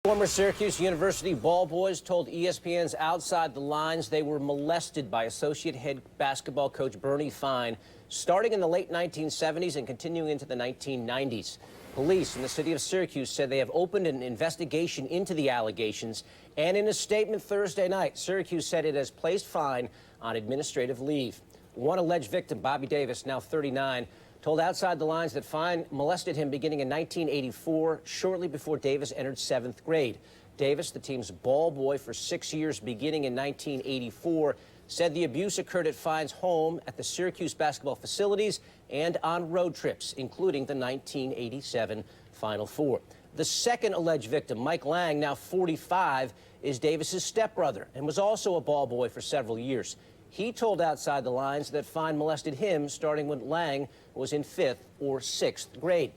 Former Syracuse University ball boys told ESPN's Outside the Lines they were molested by associate head basketball coach Bernie Fine starting in the late 1970s and continuing into the 1990s. Police in the city of Syracuse said they have opened an investigation into the allegations, and in a statement Thursday night, Syracuse said it has placed Fine on administrative leave. One alleged victim, Bobby Davis, now 39, told Outside the Lines that Fine molested him beginning in 1984, shortly before Davis entered 7th grade. Davis, the team's ball boy for 6 years beginning in 1984, said the abuse occurred at Fine's home, at the Syracuse basketball facilities, and on road trips, including the 1987 Final Four. The second alleged victim, Mike Lang, now 45, is Davis's stepbrother and was also a ball boy for several years. He told Outside the Lines that Fine molested him starting when Lang was in 5th or 6th grade.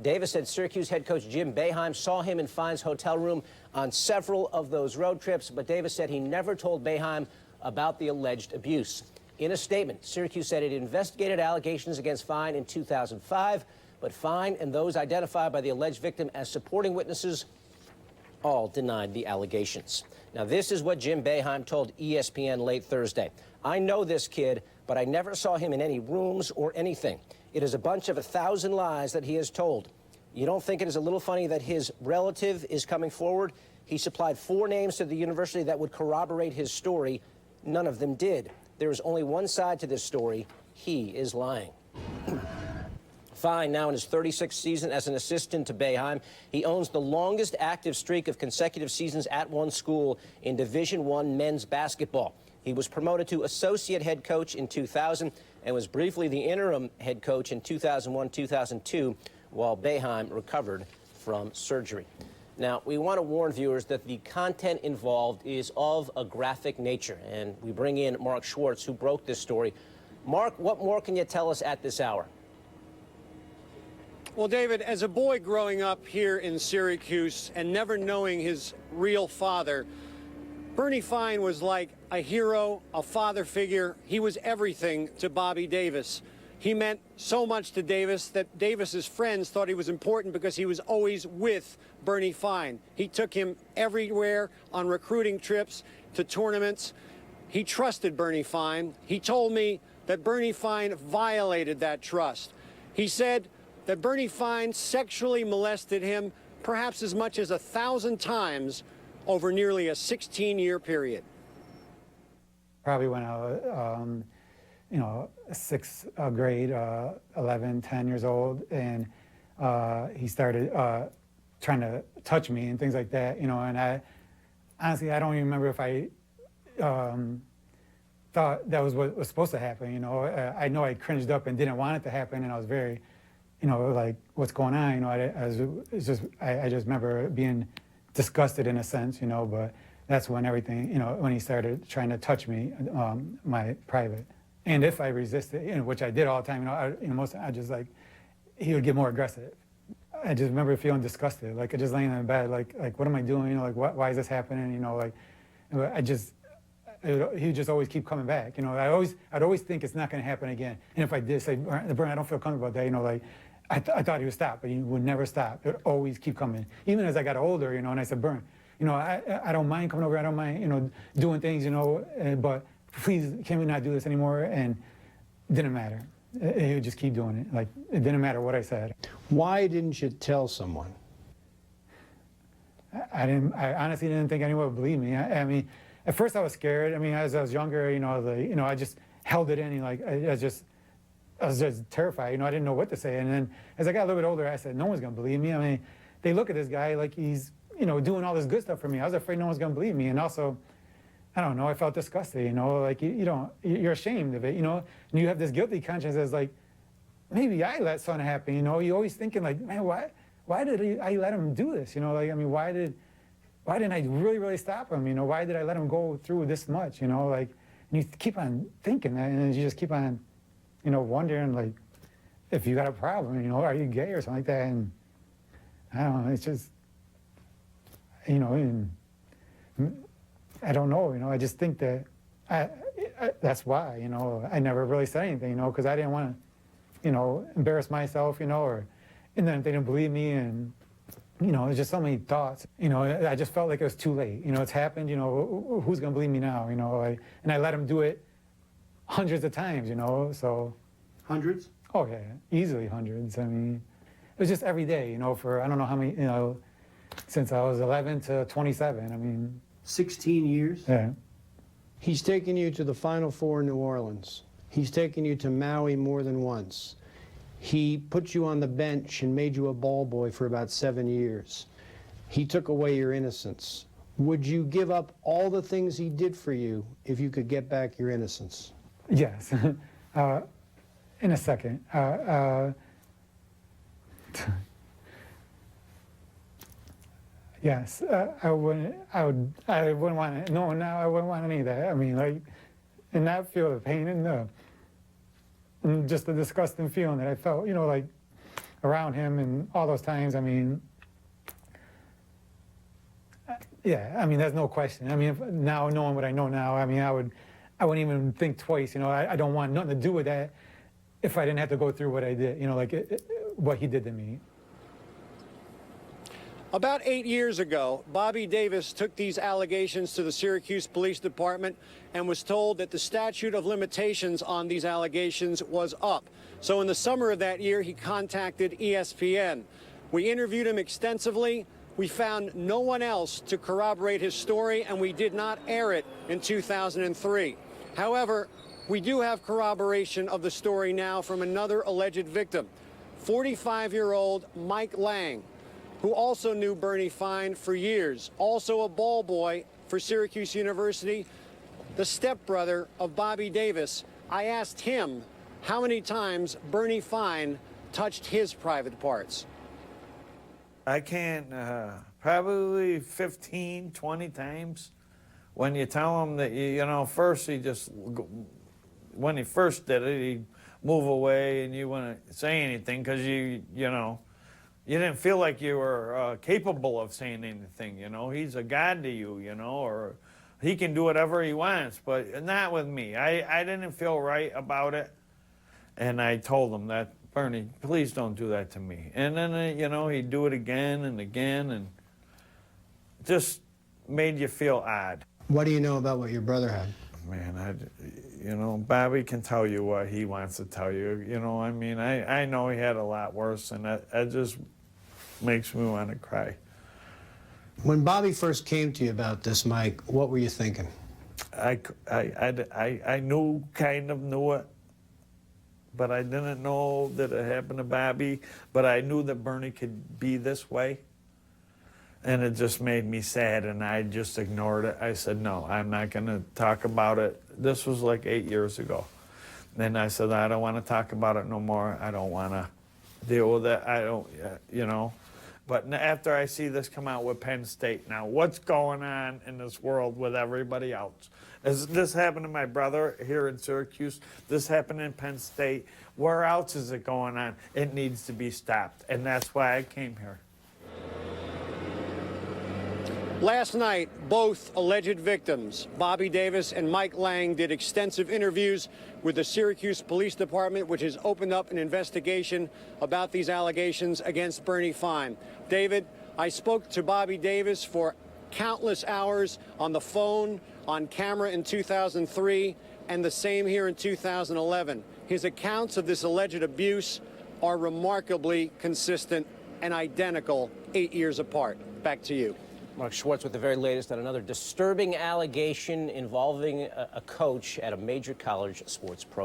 Davis said Syracuse head coach Jim Boeheim saw him in Fine's hotel room on several of those road trips, but Davis said he never told Boeheim about the alleged abuse. In a statement, Syracuse said it investigated allegations against Fine in 2005, but Fine and those identified by the alleged victim as supporting witnesses all denied the allegations. Now, this is what Jim Boeheim told ESPN late Thursday. I know this kid, but I never saw him in any rooms or anything. It is a bunch of 1,000 lies that he has told. You don't think it is a little funny that his relative is coming forward? He supplied 4 names to the university that would corroborate his story. None of them did. There is only one side to this story. He is lying. Fine, now in his 36th season as an assistant to Boeheim, he owns the longest active streak of consecutive seasons at one school in Division I men's basketball. He was promoted to associate head coach in 2000 and was briefly the interim head coach in 2001-2002 while Boeheim recovered from surgery. Now, we want to warn viewers that the content involved is of a graphic nature, and we bring in Mark Schwartz, who broke this story. Mark, what more can you tell us at this hour? Well, David, as a boy growing up here in Syracuse and never knowing his real father, Bernie Fine was like a hero, a father figure. He was everything to Bobby Davis. He meant so much to Davis that Davis's friends thought he was important because he was always with Bernie Fine. He took him everywhere on recruiting trips to tournaments. He trusted Bernie Fine. He told me that Bernie Fine violated that trust. He said that Bernie Fine sexually molested him perhaps as much as 1,000 times over nearly a 16-year period. Probably when I was, 6th grade, 11, 10 years old, and he started trying to touch me and things like that, and I honestly, I don't even remember if I thought that was what was supposed to happen, I know I cringed up and didn't want it to happen, and I was very, like, what's going on, I just remember being disgusted in a sense, but that's when everything, when he started trying to touch me, my private. And if I resisted, which I did all the time, I just like, he would get more aggressive. I just remember feeling disgusted, like just laying in bed, like what am I doing? Like why is this happening? he would just always keep coming back. I'd always think it's not going to happen again. And if I did say, Bernie, I don't feel comfortable about that, I thought he would stop, but he would never stop. It would always keep coming. Even as I got older, and I said, Bernie, I don't mind coming over, I don't mind, doing things, but please, can we not do this anymore? And it didn't matter. He would just keep doing it. Like, it didn't matter what I said. Why didn't you tell someone? I honestly didn't think anyone would believe me. I mean, at first I was scared. I mean, as I was younger, I just held it in. And I was just terrified. I didn't know what to say. And then as I got a little bit older, I said, no one's going to believe me. I mean, they look at this guy like he's, doing all this good stuff for me. I was afraid no one's going to believe me. And also, I don't know, I felt disgusted, like you're ashamed of it, and you have this guilty conscience as like, maybe I let something happen, you're always thinking like, man, why did I let him do this, like, I mean, why didn't I really, really stop him, why did I let him go through this much, like, and you keep on thinking that, and you just keep on, wondering, like, if you got a problem, are you gay or something like that, and I don't know, it's just, and I don't know, I just think that that's why, I never really said anything, because I didn't want to, embarrass myself, and then if they didn't believe me and, you know, there's just so many thoughts. You know, I just felt like it was too late. You know, it's happened. You know, who's gonna believe me now? You know, and I let him do it hundreds of times. You know, so. Hundreds? Oh yeah, easily hundreds. I mean, it was just every day. You know, for I don't know how many. You know, since I was 11 to 27. I mean. 16 years? Yeah. He's taken you to the Final Four in New Orleans. He's taken you to Maui more than once. He put you on the bench and made you a ball boy for about 7 years. He took away your innocence. Would you give up all the things he did for you if you could get back your innocence? Yes. In a second. Yes, I wouldn't want to. No, now I wouldn't want any of that. I mean, like, and not feel the pain and just the disgusting feeling that I felt, you know, like around him and all those times. I mean, yeah. I mean, there's no question. I mean, now knowing what I know now, I mean, I wouldn't even think twice. You know, I don't want nothing to do with that if I didn't have to go through what I did. You know, like what he did to me. About 8 years ago, Bobby Davis took these allegations to the Syracuse Police Department and was told that the statute of limitations on these allegations was up. So in the summer of that year, he contacted ESPN. We interviewed him extensively. We found no one else to corroborate his story, and we did not air it in 2003. However, we do have corroboration of the story now from another alleged victim, 45-year-old Mike Lang, who also knew Bernie Fine for years, also a ball boy for Syracuse University, the stepbrother of Bobby Davis. I asked him how many times Bernie Fine touched his private parts. I can't, probably 15, 20 times. When you tell him that, you know, first when he first did it, he'd move away and you wouldn't say anything because you know, you didn't feel like you were capable of saying anything, you know. He's a god to you, you know, or he can do whatever he wants, but not with me. I didn't feel right about it, and I told him that, Bernie, please don't do that to me. And then, you know, he'd do it again and again, and just made you feel odd. What do you know about what your brother had? Man, you know, Bobby can tell you what he wants to tell you. You know, I mean, I know he had a lot worse, and that just makes me want to cry. When Bobby first came to you about this, Mike, what were you thinking? I kind of knew it, but I didn't know that it happened to Bobby, but I knew that Bernie could be this way. And it just made me sad, and I just ignored it. I said, no, I'm not going to talk about it. This was like 8 years ago. And I said, I don't want to talk about it no more. I don't want to deal with it. I don't, you know. But after I see this come out with Penn State, now what's going on in this world with everybody else? This happened to my brother here in Syracuse. This happened in Penn State. Where else is it going on? It needs to be stopped, and that's why I came here. Last night, both alleged victims, Bobby Davis and Mike Lang, did extensive interviews with the Syracuse Police Department, which has opened up an investigation about these allegations against Bernie Fine. David, I spoke to Bobby Davis for countless hours on the phone, on camera in 2003, and the same here in 2011. His accounts of this alleged abuse are remarkably consistent and identical 8 years apart. Back to you. Mark Schwartz with the very latest on another disturbing allegation involving a coach at a major college sports program.